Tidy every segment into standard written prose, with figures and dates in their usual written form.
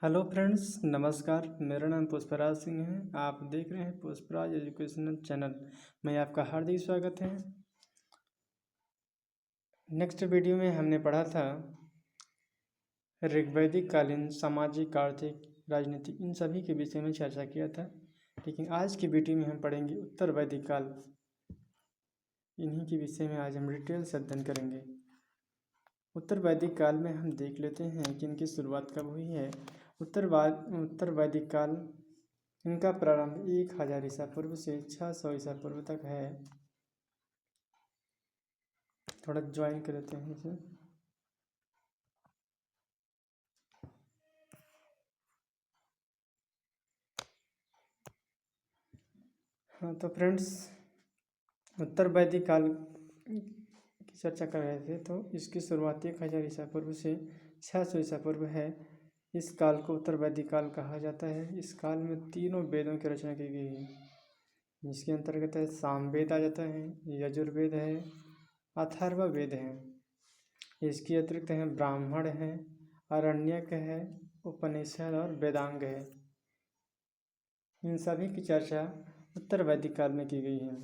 Hello friends, नमस्कार। मेरा नाम पुष्पराज सिंह है। आप देख रहे हैं पुष्पराज एजुकेशनल चैनल में आपका हार्दिक स्वागत है। नेक्स्ट वीडियो में हमने पढ़ा था ऋग्वैदिक कालीन सामाजिक, आर्थिक, राजनीतिक, इन सभी के विषय में चर्चा किया था। लेकिन आज की वीडियो में हम पढ़ेंगे उत्तर वैदिक काल। इन्हीं के विषय में आज हम डिटेल से अध्ययन करेंगे। उत्तर वैदिक काल में हम देख लेते हैं कि इनकी शुरुआत कब हुई है। उत्तर वैदिक काल, इनका प्रारंभ 1000 ईसा पूर्व से 600 ईसा पूर्व तक है। थोड़ा ज्वाइन कर लेते हैं इसे। हाँ, तो फ्रेंड्स, उत्तर वैदिक काल की चर्चा कर रहे थे। तो इसकी शुरुआत 1000 ईसा पूर्व से 600 ईसा पूर्व है। इस काल को उत्तर वैदिक काल कहा जाता है। इस काल में तीनों वेदों की रचना की गई है। जिसके अंतर्गत है सामवेद आ जाता है, यजुर्वेद है, अथर्ववेद है। इसके अतिरिक्त हैं ब्राह्मण है, आरण्यक है, उपनिषद और वेदांग है। इन सभी की चर्चा उत्तर वैदिक काल में की गई है।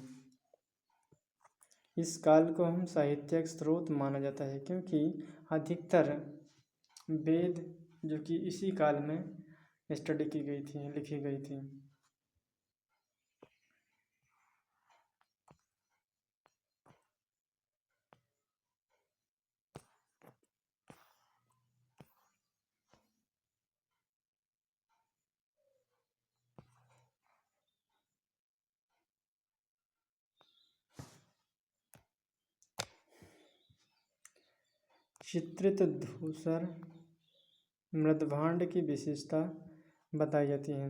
इस काल को हम साहित्यिक स्रोत माना जाता है, क्योंकि अधिकतर वेद जो कि इसी काल में स्टडी की गई थी, लिखी गई थी। चित्रित धूसर मृदभांड की विशेषता बताई जाती है।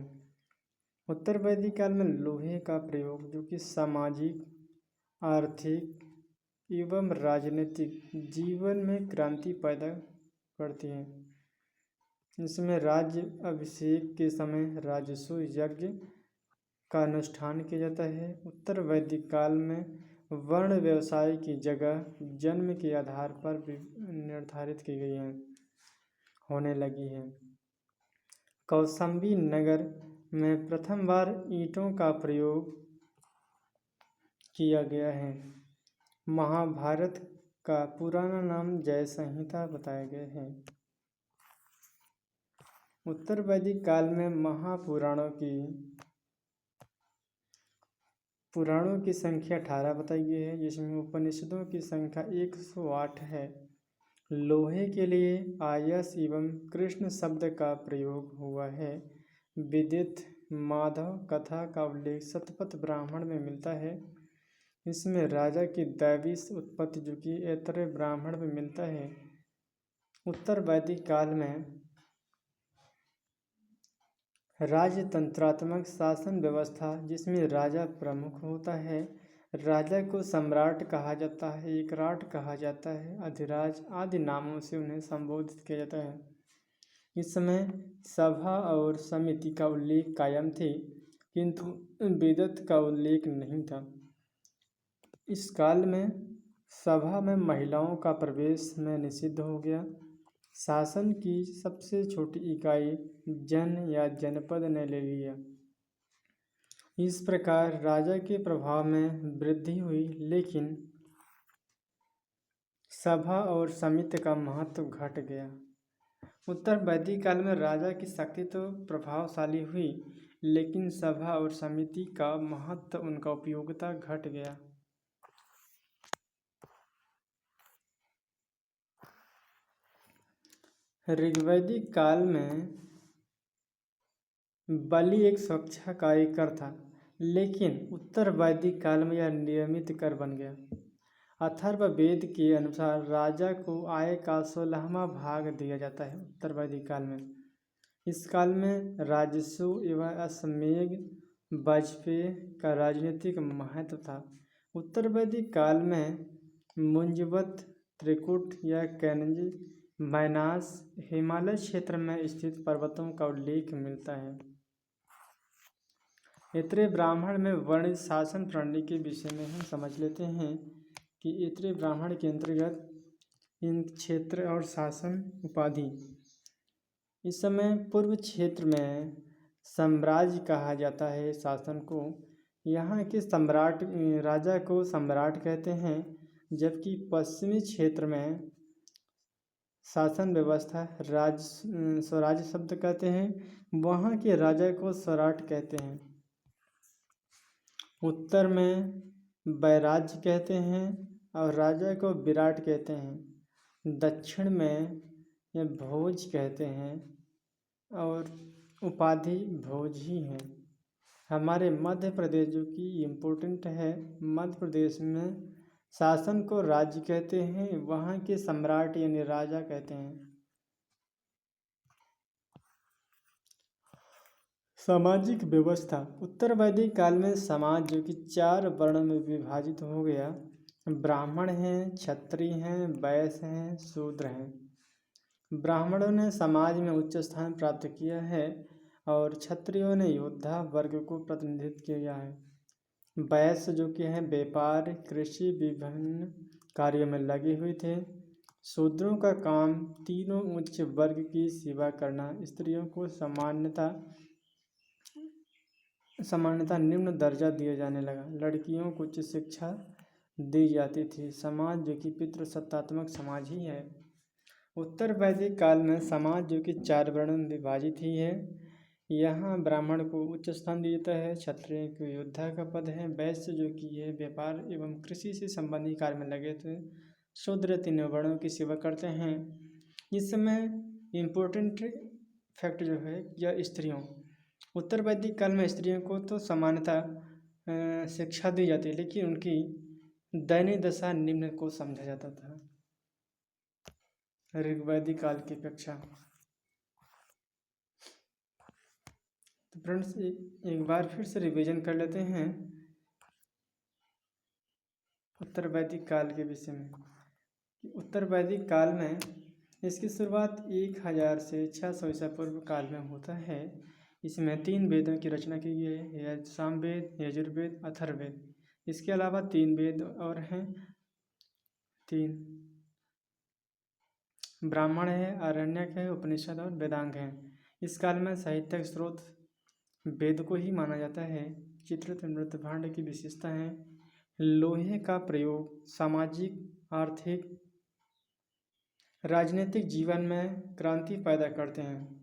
उत्तर वैदिक काल में लोहे का प्रयोग जो कि सामाजिक, आर्थिक एवं राजनीतिक जीवन में क्रांति पैदा करती है। इसमें राज्य अभिषेक के समय राजस्व यज्ञ का अनुष्ठान किया जाता है। उत्तर वैदिक काल में वर्ण व्यवसाय की जगह जन्म के आधार पर निर्धारित की गई है, होने लगी है। कौशाम्बी नगर में प्रथम बार ईंटों का प्रयोग किया गया है। महाभारत का पुराना नाम जय संहिता बताया गया है। उत्तर वैदिक काल में पुराणों की संख्या 18 बताई गई है, जिसमें उपनिषदों की संख्या 108 है। लोहे के लिए आयस एवं कृष्ण शब्द का प्रयोग हुआ है। विदित माधव कथा का उल्लेख शतपथ ब्राह्मण में मिलता है। इसमें राजा की दैवी उत्पत्ति जो कि ऐतरेय ब्राह्मण में मिलता है। उत्तर वैदिक काल में राजतंत्रात्मक शासन व्यवस्था, जिसमें राजा प्रमुख होता है। राजा को सम्राट कहा जाता है, एकराट कहा जाता है, अधिराज आदि नामों से उन्हें संबोधित किया जाता है। इस समय सभा और समिति का उल्लेख कायम थे, किंतु विदत का उल्लेख नहीं था। इस काल में सभा में महिलाओं का प्रवेश में निषिद्ध हो गया। शासन की सबसे छोटी इकाई जन या जनपद ने ले लिया। इस प्रकार राजा के प्रभाव में वृद्धि हुई, लेकिन सभा और समिति का महत्व घट गया। उत्तर वैदिक काल में राजा की शक्ति तो प्रभावशाली हुई, लेकिन सभा और समिति का महत्व, उनका उपयोगिता घट गया। ऋग्वैदिक काल में बलि एक स्वच्छाकारी कर था, लेकिन उत्तर वैदिक काल में यह नियमित कर बन गया। अथर्ववेद के अनुसार राजा को आय का 16वां भाग दिया जाता है उत्तर वैदिक काल में। इस काल में राजस्व एवं अश्वमेध वाजपेय का राजनीतिक महत्व था। उत्तर वैदिक काल में मुंजवत, त्रिकुट या कैनज, मैनास, हिमालय क्षेत्र में स्थित पर्वतों का उल्लेख मिलता है। ऐतरेय ब्राह्मण में वर्णित शासन प्रणाली के विषय में हम समझ लेते हैं कि ऐतरेय ब्राह्मण के अंतर्गत इन क्षेत्र और शासन उपाधि इस समय पूर्व क्षेत्र में साम्राज्य कहा जाता है शासन को। यहाँ के सम्राट राजा को सम्राट कहते हैं, जबकि पश्चिमी क्षेत्र में शासन व्यवस्था स्वराज शब्द कहते हैं। वहाँ के राजा को स्वराट कहते हैं। उत्तर में बैराज्य कहते हैं और राजा को विराट कहते हैं। दक्षिण में ये भोज कहते हैं और उपाधि भोज ही है। हमारे मध्य प्रदेश जो कि इम्पोर्टेंट है, मध्य प्रदेश में शासन को राज्य कहते हैं, वहाँ के सम्राट यानी राजा कहते हैं। सामाजिक व्यवस्था। उत्तर वैदिक काल में समाज जो कि 4 वर्णों में विभाजित हो गया। ब्राह्मण हैं, क्षत्रिय हैं, वैश्य हैं, शूद्र हैं। ब्राह्मणों ने समाज में उच्च स्थान प्राप्त किया है और क्षत्रियों ने योद्धा वर्ग को प्रतिनिधित्व किया है। वैश्य जो कि हैं व्यापार, कृषि, विभिन्न कार्यों में लगे हुए थे। शूद्रों का काम तीनों उच्च वर्ग की सेवा करना। स्त्रियों को सामान्यतः निम्न दर्जा दिया जाने लगा। लड़कियों को उच्च शिक्षा दी जाती थी। समाज जो कि पितृसत्तात्मक समाज ही है। उत्तर वैदिक काल में समाज जो कि 4 वर्णों में विभाजित ही है। यहाँ ब्राह्मण को उच्च स्थान दिया जाता है, क्षत्रिय को योद्धा का पद है, वैश्य जो कि है व्यापार एवं कृषि से संबंधित कार्य में लगे थे, शूद्र 3 वर्णों की सेवा करते हैं। इस समय इम्पोर्टेंट फैक्ट जो है यह स्त्रियों। उत्तर वैदिक काल में स्त्रियों को तो सामान्यतः शिक्षा दी जाती है, लेकिन उनकी दयनीय दशा निम्न को समझा जाता था। ऋग्वैदिक काल की कक्षा। तो फ्रेंड्स एक बार फिर से रिवीजन कर लेते हैं उत्तर वैदिक काल के विषय में। उत्तर वैदिक काल में इसकी शुरुआत 1000 से 600 ईसा पूर्व काल में होता है। इसमें 3 वेदों की रचना की गई है, सामवेद, यजुर्वेद, अथर्ववेद। इसके अलावा 3 वेद और हैं, 3 ब्राह्मण है, आरण्यक है, उपनिषद और वेदांग है। इस काल में साहित्यिक स्रोत वेद को ही माना जाता है। चित्रित मृत भांड की विशेषता है लोहे का प्रयोग सामाजिक, आर्थिक, राजनीतिक जीवन में क्रांति पैदा करते हैं।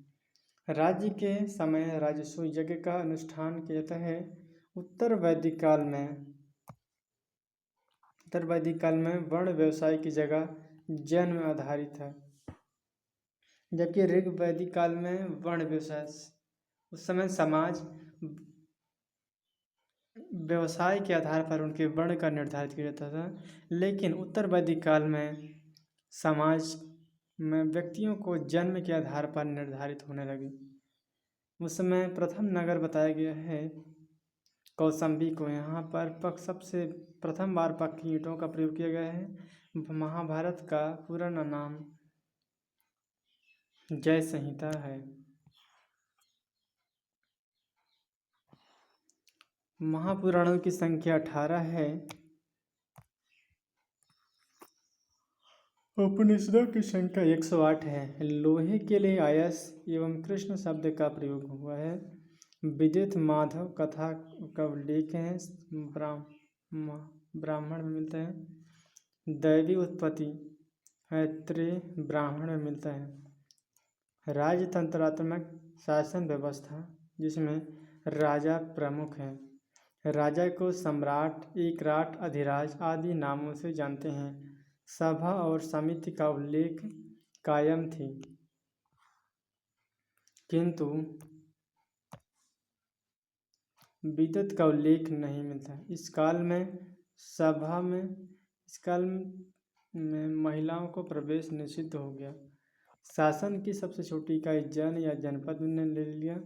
राज्य के समय राजस्व यज्ञ का अनुष्ठान किया जाता है। उत्तर वैदिक काल में वर्ण व्यवसाय की जगह जन्म आधारित है, जबकि ऋग वैदिक काल में वर्ण व्यवसाय, उस समय समाज व्यवसाय के आधार पर उनके वर्ण का निर्धारित किया जाता था। लेकिन उत्तर वैदिक काल में समाज में व्यक्तियों को जन्म के आधार पर निर्धारित होने लगी। उस समय प्रथम नगर बताया गया है कौशाम्बी को। यहाँ पर सबसे प्रथम बार पक्की ईंटों का प्रयोग किया गया है। महाभारत का पूरा नाम जय संहिता है। महापुराणों की संख्या 18 है। उपनिषदों की संख्या 108 है। लोहे के लिए आयस एवं कृष्ण शब्द का प्रयोग हुआ है। विद्युत माधव कथा का उल्लेख है, ब्राह्मण में मिलता है। दैवी उत्पत्ति ऐत्रेय ब्राह्मण में मिलता है। राजतंत्रात्मक शासन व्यवस्था जिसमें राजा प्रमुख है। राजा को सम्राट, एकराट, अधिराज आदि नामों से जानते हैं। सभा और समिति का उल्लेख कायम थी, किंतु विद्युत का उल्लेख नहीं मिलता। इस काल में महिलाओं को प्रवेश निषिद्ध हो गया। शासन की सबसे छोटी इकाई जन या जनपद ने ले लिया।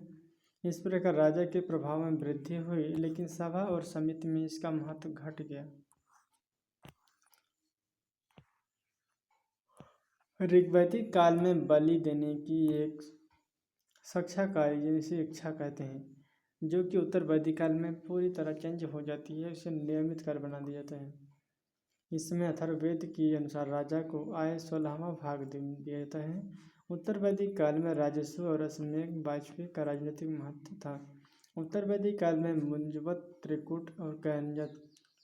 इस प्रकार राजा के प्रभाव में वृद्धि हुई, लेकिन सभा और समिति में इसका महत्व घट गया। ऋग्वैदिक काल में बलि देने की एक शिक्षा कार्य जिसे इच्छा कहते हैं, जो कि उत्तर वैदिक काल में पूरी तरह चेंज हो जाती है। इसे नियमित कर बना दिया जाता है। इसमें अथर्ववेद के अनुसार राजा को आय 16वां भाग दिया जाता है उत्तर वैदिक काल में राजस्व और अश्वमेध वाजपेयी का राजनीतिक महत्व था। उत्तर वैदिक काल में मुंजवत, त्रिकुट और कैनजत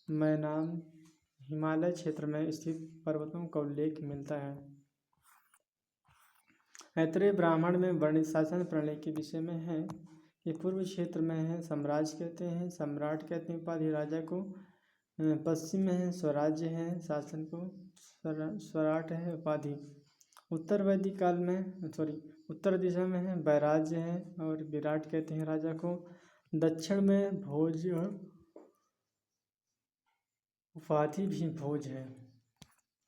मैनान हिमालय क्षेत्र में स्थित पर्वतों का उल्लेख मिलता है। ऐतरेय ब्राह्मण में वर्णित शासन प्रणाली के विषय में है कि पूर्व क्षेत्र में है साम्राज्य कहते हैं, सम्राट कहते हैं उपाधि राजा को, पश्चिम में है स्वराज्य है, शासन को स्वराट है उपाधि। उत्तर वैदिक काल में उत्तर दिशा में है वैराज्य है और विराट कहते हैं राजा को, दक्षिण में भोज और उपाधि भी भोज है,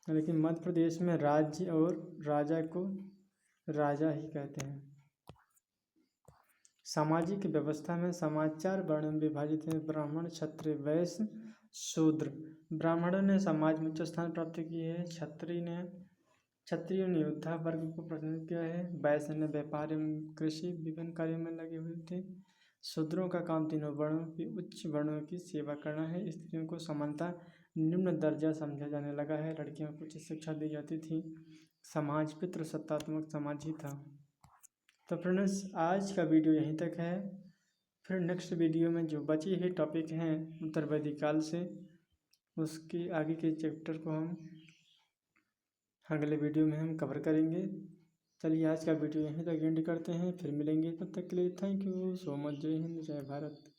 लेकिन मध्य प्रदेश में राज्य और राजा को राजा ही कहते हैं। सामाजिक व्यवस्था में समाज 4 वर्णों में विभाजित है, ब्राह्मण, क्षत्रिय, वैश्य, शूद्र। ब्राह्मणों ने समाज में उच्च स्थान प्राप्त किए है, क्षत्रियों ने योद्धा वर्ग को प्रतिनिधित्व किया है, वैश्य ने व्यापार एवं कृषि विभिन्न कार्यों में लगे हुए थे। शूद्रों का काम तीनों वर्णों की उच्च वर्णों की सेवा करना है। स्त्रियों को समानता निम्न दर्जा समझा जाने लगा है, लड़कियों को उच्च शिक्षा दी जाती थी। समाज पितृसत्तात्मक समाज ही था। तो फ्रेंड्स आज का वीडियो यहीं तक है। फिर नेक्स्ट वीडियो में जो बची हुई टॉपिक हैं उत्तर वैदिक काल से, उसकी आगे के चैप्टर को हम अगले वीडियो में हम कवर करेंगे। चलिए आज का वीडियो यहीं तक एंड करते हैं, फिर मिलेंगे, तब तक के लिए थैंक यू सो मच। जय हिंद, जय भारत।